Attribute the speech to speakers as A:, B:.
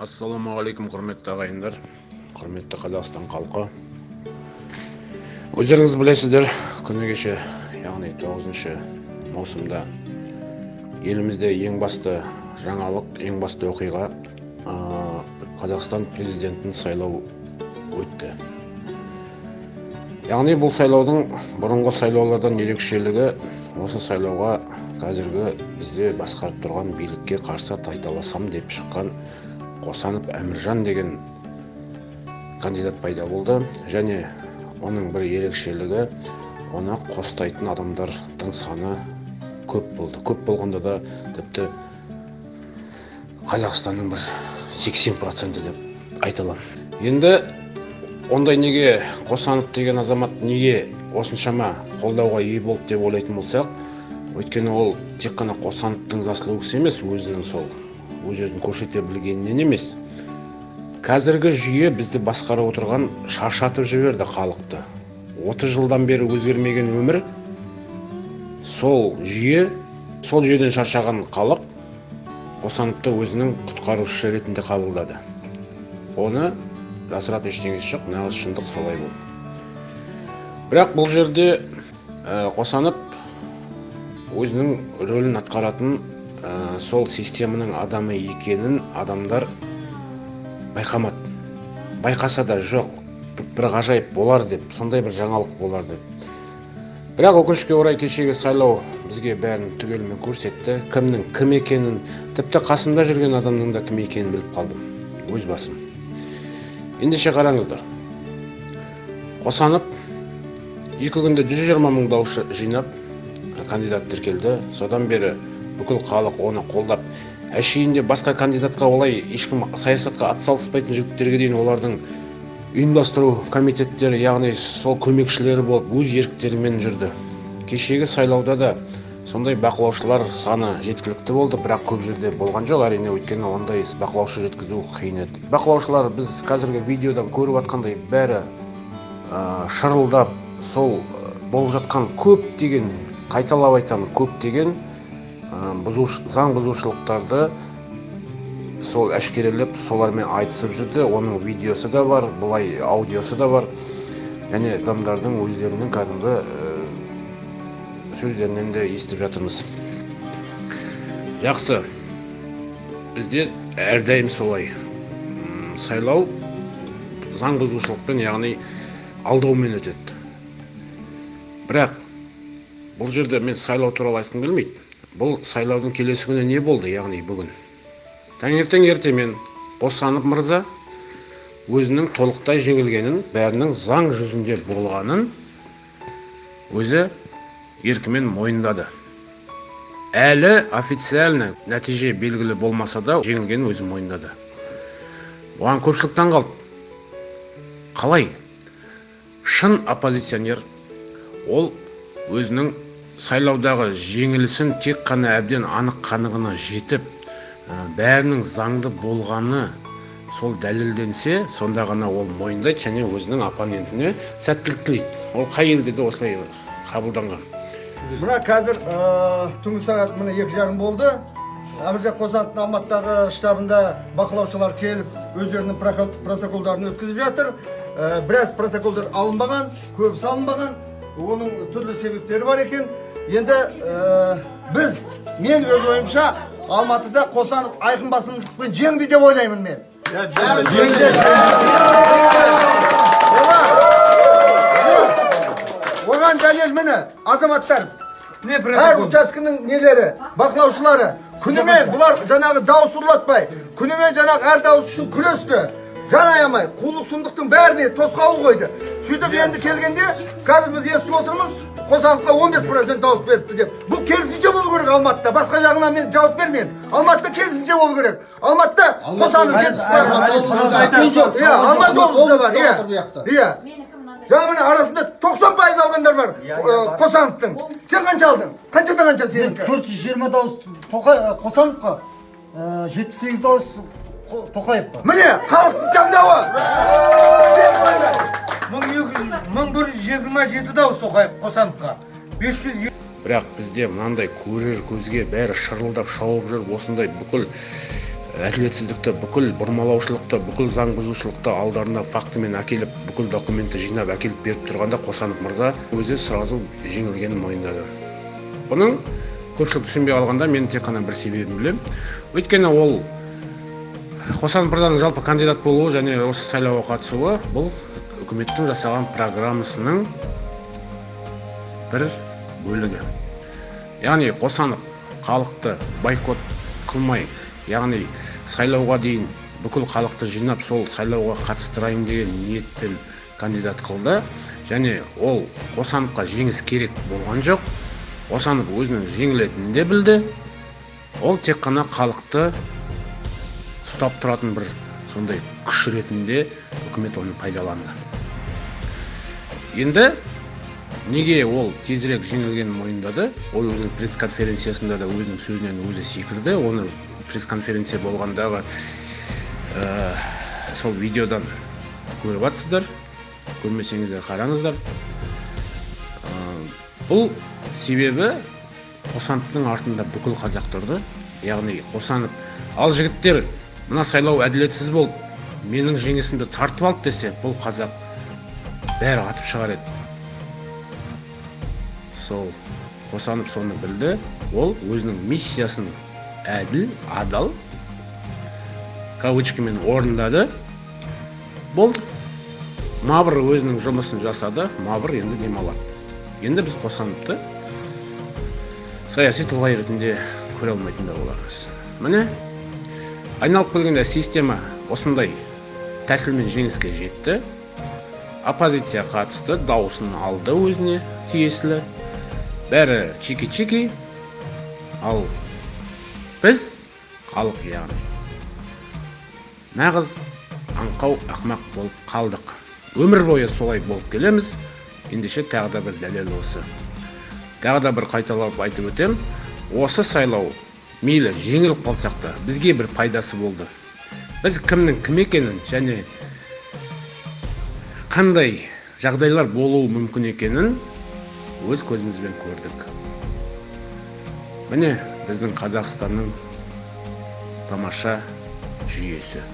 A: Ассалаумағалейкум, құрметті ағайындар, құрметті Қазақстан халқы. Өздеріңіз білесіздер, күні кеше, яғни 9 маусымда елімізде ең басты жаңалық, ең басты оқиға Қазақстан президентін сайлау өтті. Яғни бұл сайлаудың бұрынғы сайлаулардан ерекшелігі, осы сайлауға қазіргі бізде басқарып тұрған билікке қарсы тайталасам деп шыққан Қосанов Әміржан деген кандидат пайда болды, және оның бір ерекшелігі, оны қостайтын адамдардың саны көп болды. Көп болғанда да тіпті Қазақстанның бір 80% деп айтылам. Енді ондай неге Қосанов деген азамат неге осыншама қолдауға ие болды деп ойлайтын болсақ, өйткені ол тек қана Қосановтың заслугысы емес, өзінің сол өз-өзін көрсете білгенінен емес. Қазіргі жүйе бізді басқарып отырған шаршатып жіберді халықты. 30 жылдан бері өзгермеген өмір, сол жүйеден шаршаған халық Қосановты өзінің құтқарушысы ретінде қабылдады. Оны жасыратын ештеңесі жоқ, нағыз шындық солай болды. Бірақ бұл жерде Қосанов өзінің рөлін атқаратын сол системаның адамы екенін адамдар байқамады. Байқаса да жоқ, бір ғажайып болар деп, сондай бір жаңалық болар деп. Бірақ өкінішке орай кешегі сайлау бізге бәрін түгелімен көрсетті. Кімнің кім екенін, тіпті қасымда жүрген адамның да кім екенін біліп қалдым, өз басым. Ендеше қараңыздар. Қосанов 2 күнде 120 мың дауыс жинап, кандидат тіркелді. Содан бері бүкіл халық оны қолдап, әшейінде басқа кандидатқа олай ешкім саясатқа атсалыспайтын жігіттерге дейін олардың ұйымдастыру комитеттері, яғни сол көмекшілері болып, өз еріктерімен жүрді. Кешегі сайлауда да сондай бақылаушылар саны жеткілікті болды, бірақ көп жерде болған жоқ, әрине, өйткені ондай бақылаушы жеткізу қиын еді. Бақылаушылар біз қазіргі видеодан көріп жатқандай бәрі шырылдап, сол болып жатқан көптеген, қайталап айтамын, көптеген заң бұзушылықтарды сол әшкерелеп, солармен айтысып жүрді. Оның видеосы да бар, бұлай аудиосы да бар. Және адамдардың өздерінің кәдімгі сөздерінен де естіп жатырмыз. Жақсы, бізде әрдайым солай. Сайлау заң бұзушылықпен, яғни алдаумен өтеді. Бірақ бұл жерде мен сайлау туралы айтқым келмейді. Бұл сайлаудың келесі күні не болды, яғни бүгін? Таңертең ертемен Қосанов мырза өзінің толықтай жеңілгенін, бәрінің заң жүзінде болғанын өзі еркімен мойындады. Әлі официально нәтиже белгілі болмаса да жеңілгенін өзі мойындады. Бұған көпшілік таң қалды. Қалай? Шын оппозиционер ол өзінің сайлаудағы жеңілісін тек қана әбден анық қанығына жетіп, бәрінің заңды болғаны сол дәлелденсе, сонда ғана ол мойындайды және өзінің оппонентіне сәттілік тілейді. Ол қай елде де осылай қабылданған.
B: Мына қазір түнгі сағат 2:30 болды. Әміржан Қосановтың Алматыдағы штабында бақылаушылар келіп, өздерінің протоколдарын өткізіп жатыр. Біраз протоколдар алынбаған, көбісі алынбаған. Оның түрлі себептері бар екен. Енді мен өз ойымша Алматыда Қосанов айқын басымдықпен жеңді деп ойлаймын мен. Оған дәлел міне, азаматтар, әр учаскінің нелері, бақылаушылары, күнімен бұлар жаңағы дауыс ұрлатпай, күнімен жаңағы әр дауыс үшін күресті, жан аямай, қулық сұмдықтың бәріне тосқауыл қойды. Сөйтіп енді келгенде, қазір біз естіп отырмыз, Қосановқа 15% дауыс берді деп. Бұл керісінше болу керек Алматыда. Басқа жағына мен жауап бермеймін. Алматыда керісінше болу керек. Алматыда Қосанов 70%. Алматы облысында бар. Жаңағы арасында 90% алғандар бар Қосановтың. Сен қанша алдың? Қаншадан қанша сенікі?
C: 420 дауыс Қосановқа, 78 дауыс Тоқаевқа.
B: Міне, халықтың таңдауы.
C: 1127 дауыс Қосановқа. 500.
A: Бірақ бізде мынандай көрер көзге бәрі шырылдап шауып жүріп, осындай бүкіл әділетсіздікті, бүкіл бұрмалаушылықты, бүкіл заң бұзушылықты алдарына фактімен әкеліп, бүкіл документті жинап әкеліп беріп тұрғанда Қосанов мырза өзі сразу жеңілгенін мойындады. Бұның көпшілік түсінбей қалғанда мен тек қана бір себебін білемін. Өйткені ол Қосанов мырзаның жалпы кандидат болуы және осы сайлауға қатысуы бұл үкіметтің жасаған программасының бір бөлігі. Яғни Қосанов халықты бойкот қылмай, яғни сайлауға дейін бүкіл халықты жинап сол сайлауға қатыстырайын деген ниетпен кандидат қылды. Және ол Қосановқа жеңіс керек болған жоқ. Қосанов өзінің жеңілетінін де білді. Ол тек қана халықты ұстап тұратын бір сондай күш ретінде үкімет оны пайдаланды. Енді неге ол тезірек жеңілгенін мойындады? Ол өзінің пресс-конференциясында да өзінің сөзінен өзі секірді. Оны пресс-конференция болғандағы сол видеодан көріп жатсыздар. Көрмесеңіздер қараңыздар. Бұл себебі Қосановтың артында бүкіл қазақ тұрды. Яғни Қосанов, ал жігіттер, мына сайлау әділетсіз болып, менің жеңісімді тартып алды десе, бұл қазақ бәрі атып шығар еді. Сол Қосанов соны білді. Ол өзінің миссиясын әділ, адал кавычкамен орындады. Болды. Мавр өзінің жұмысын жасады, Мавр енді демалады. Енді біз Қосановты саяси тұлға ретінде көре алмайтын да болармыз. Міне, айналып келгенде система осындай тәсілмен жеңіске жетті. Оппозиция қатысты, дауысын алды өзіне тиесілі. Бәрі чики-чики. Ал біз халық, яғни нағыз аңқау ақмақ болып қалдық. Өмір бойы солай болып келеміз. Ендеше тағы да бір дәлел осы. Тағы да бір қайталап айтып өтем. Осы сайлау мейлі жеңіліп қалсақ та бізге бір пайдасы болды. Біз кімнің кім екенін және қандай жағдайлар болуы мүмкін екенін өз көзімізбен көрдік. Міне біздің Қазақстанның тамаша жүйесі.